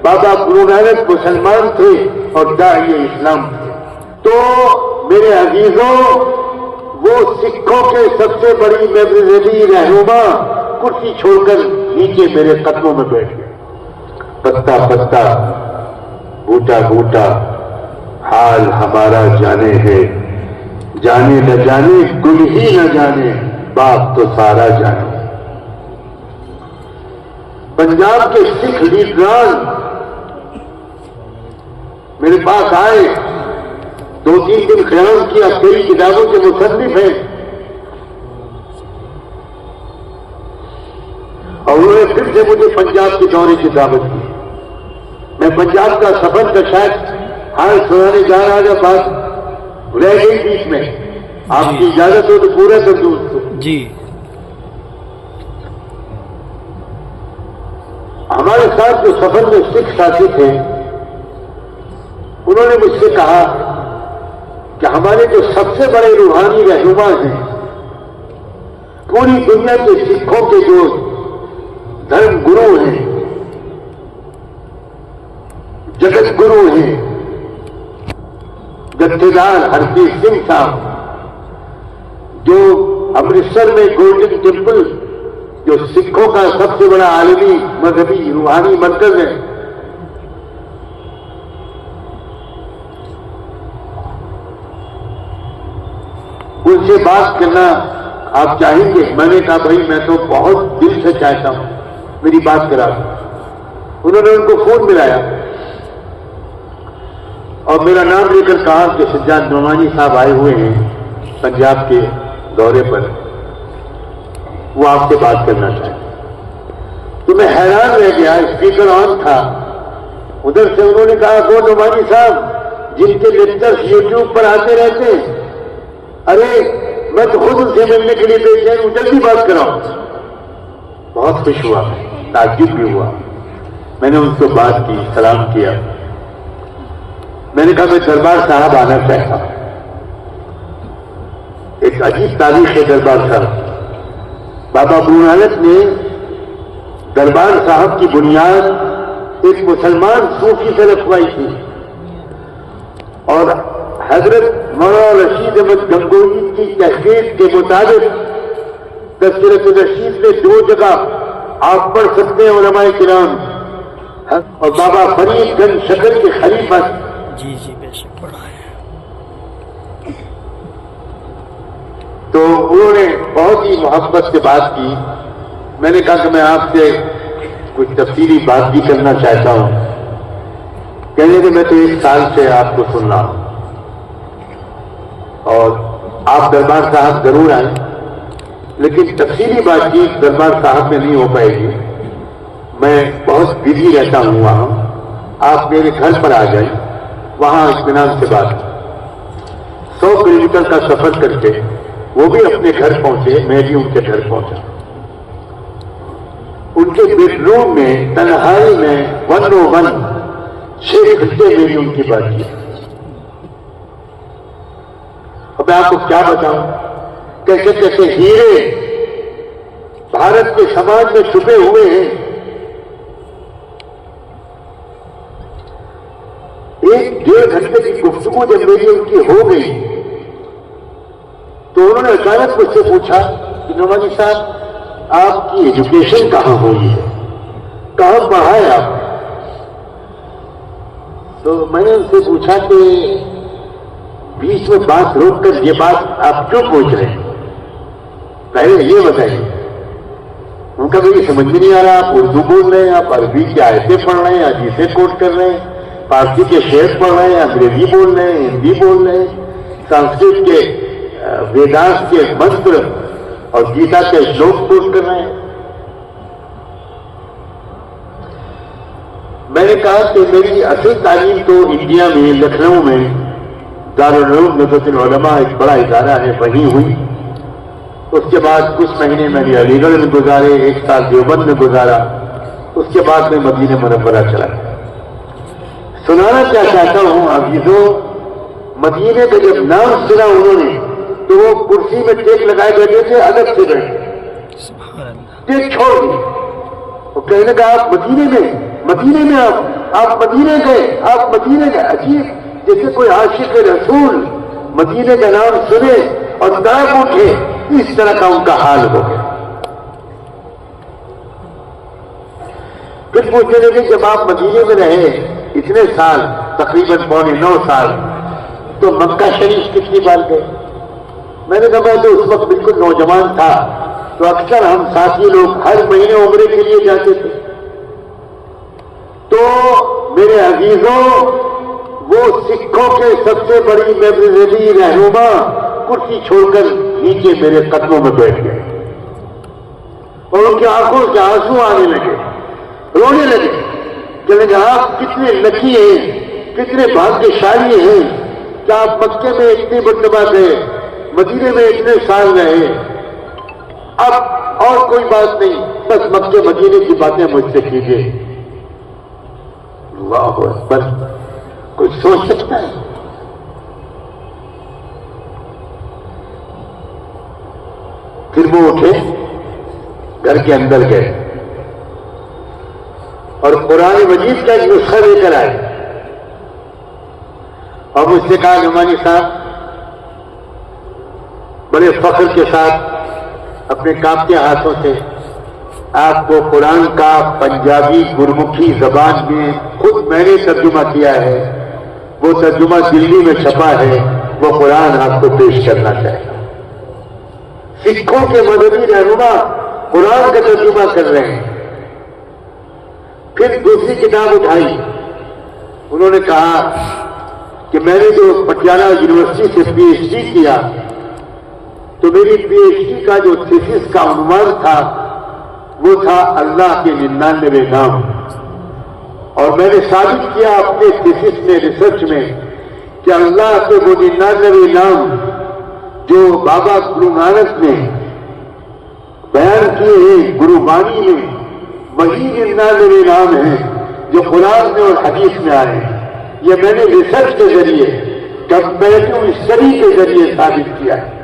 बाबा गुरु नानक मुसलमान थे और दाई इस्लाम थे। तो मेरे अजीजों, वो सिखों के सबसे बड़ी मजहबी रहनुमा कुर्सी छोड़कर नीचे मेरे कदमों में बैठ गए। पत्ता पत्ता, बूटा बूटा, हाल हमारा जाने है, जाने न जाने गुल ही न जाने, बाप तो सारा जाने। पंजाब के सिख लीडरान मेरे पास आए, 2-3 दिन ख्याल किया, कई किताबों के मुसन्निफ हैं, और उन्होंने फिर से मुझे पंजाब के दौरे की दावत दी। मैं पंजाब का सफर का शायद हाल सुनाने जा रहा था, बात रह गई बीच में। आपकी इजाजत हो तो पूरा कर दूं उसको जी। हमारे साथ जो सफर में सिख साथी थे, उन्होंने मुझसे कहा कि हमारे जो सबसे बड़े रूहानी रहनुमा हैं, पूरी दुनिया के सिखों के जो धर्म गुरु हैं, जगत गुरु हैं, जत्थेदार हरदीप सिंह साहब, जो अमृतसर में गोल्डन टेम्पल, जो सिखों का सबसे बड़ा आलमी मजहबी रूहानी मरकज है, उनसे बात करना आप चाहेंगे? मैंने कहा भाई मैं तो बहुत दिल से चाहता हूं, मेरी बात करा दो। उन्होंने उनको फोन मिलाया और मेरा नाम लेकर कहा कि सज्जाद नोमानी साहब आए हुए हैं पंजाब के दौरे पर, वो आपसे बात करना चाहते। तो मैं हैरान रह गया, स्पीकर ऑन था। उधर से उन्होंने कहा, वो नोमानी साहब जिनके लेक्चर्स यूट्यूब पर आते रहते हैं, अरे मैं तो खुद उनसे मिलने के लिए बेचैन हूं, जल्दी बात कराओ। बहुत खुश हुआ, ताज्जुब भी हुआ। मैंने उनसे बात की, सलाम किया। मैंने कहा मैं दरबार साहब आना चाहता हूं। एक अजीब तारीख है दरबार साहब। बाबा गुरु नानक ने दरबार साहब की बुनियाद एक मुसलमान सूफी से रखवाई थी, और हजरत मौलाना रशीद अहमद गंगोही की तहकीक के मुताबिक तज़किरत रशीद में 2 जगह आप पढ़ सकते हैं उलमाए किराम, और बाबा फरीदगंज शक्कर के खलीफा जी जी बेशक पढ़ा है। तो उन्होंने बहुत ही मोहब्बत से बात की। मैंने कहा कि मैं आपसे कुछ तफसीली बात भी करना चाहता हूं। कहने कि मैं तो 1 साल से आपको सुन रहा हूं और आप दरबार साहब जरूर आए, लेकिन तफसीली बातचीत दरबार साहब में नहीं हो पाएगी। मैं बहुत बिजी रहता हूं वहां, आप मेरे घर पर आ जाए, वहां इत्मीनान से बात। 100 किलोमीटर का सफर करके वो भी अपने घर पहुंचे, मैं भी उनके घर पहुंचा। उनके बेडरूम में तन्हाई में 101 6 घंटे मेरी उनकी बातचीत। अब मैं आपको क्या बताऊं, कैसे कैसे हीरे भारत के समाज में छुपे हुए हैं। 1-1.5 घंटे की गुफ्तगू जब मेरी उनकी हो गई, तो उन्होंने अचानक मुझसे पूछा कि नवानी साहब आपकी एजुकेशन कहां हुई है, कहां पढ़ा है आप? तो मैंने उनसे पूछा कि बीच में बात रोककर ये बात आप क्यों पूछ रहे हैं, पहले ये बताइए। उनका मुझे समझ में नहीं आ रहा, आप उर्दू बोल रहे हैं, आप अरबी की आयतें पढ़ रहे हैं, हदीसें कोट कर रहे हैं, फारसी के शेर पढ़ रहे हैं, अंग्रेजी बोल रहे हैं, हिंदी बोल रहे हैं, संस्कृत के वेदांत के मंत्र और गीता के श्लोक कोट कर रहे हैं। मैंने कहा कि मेरी असली तालीम तो इंडिया में लखनऊ में दारुल उलूम नज़रतुल उलमा एक बड़ा इदारा है, वहीं हुई। उसके बाद कुछ महीने मैंने अलीगढ़ में गुजारे, 1 साल देवबंद में गुजारा, उसके बाद मैं मदीने मुनव्वरा चला गया। सुनाना क्या चाहता हूं अजीजों, मदीने का जब नाम सुना उन्होंने, तो वो कुर्सी में टेक लगाए बैठे थे, अलग से बैठे, टेक छोड़ दी। वो कहने का आप मदीने में आप आप मदीने गए, अजीब, जैसे कोई आशिक रसूल मदीने का नाम सुने और तड़प उठे, इस तरह का उनका हाल हो गया। फिर पूछने लगे, जब आप मदीने में रहे इतने साल, तकरीबन 9.25 साल, तो मक्का शरीफ कितनी बार गए? मैंने कहा मैं तो उस वक्त बिल्कुल नौजवान था, तो अक्सर हम साथी लोग हर महीने उम्रे के लिए जाते थे। तो मेरे अजीजों, वो सिखों के सबसे बड़ी मेमोरेबल रहनुमा कुर्सी छोड़कर नीचे मेरे कदमों में बैठ गए और उनकी आंखों से आंसू आने लगे, रोने लगे। कहने लगे, आप कितने लकी हैं, कितने भाग्यशाली हैं कि आप मक्के में इतनी मरतबा गए, मदीने में इतने साल रहे। अब और कोई बात नहीं, बस मक्के मदीने की बातें मुझसे कीजिए। अल्लाहु अकबर, कुछ सोच सकता है? फिर वो उठे, घर के अंदर गए और कुरान मजीद का एक नुस्खा लेकर आए और मुझसे कहा, नुमानी साहब, बड़े फख्र के साथ अपने कांपते हाथों से आपको कुरान का पंजाबी गुरमुखी जबान में खुद मैंने तर्जुमा किया है, वो तर्जुमा दिल्ली में छपा है, वो कुरान आपको पेश करना चाहिए। सिखों के मददी रहनुमा कुरान का तर्जुमा कर रहे हैं। फिर दूसरी किताब उठाई, उन्होंने कहा कि मैंने जो पटियाला यूनिवर्सिटी से पीएचडी किया, तो मेरी पीएचडी का जो थीसिस का अनुमान था वो था अल्लाह के 99 नाम, और मैंने साबित किया अपने थीसिस में, रिसर्च में, कि अल्लाह के वो 99 नाम जो बाबा गुरु नानक ने बयान किए हैं गुरुबानी में, वही 99 नाम हैं जो कुरान में और हदीस में आए हैं। ये मैंने रिसर्च के जरिए, कंपैरेटिव स्टडी के जरिए साबित किया है।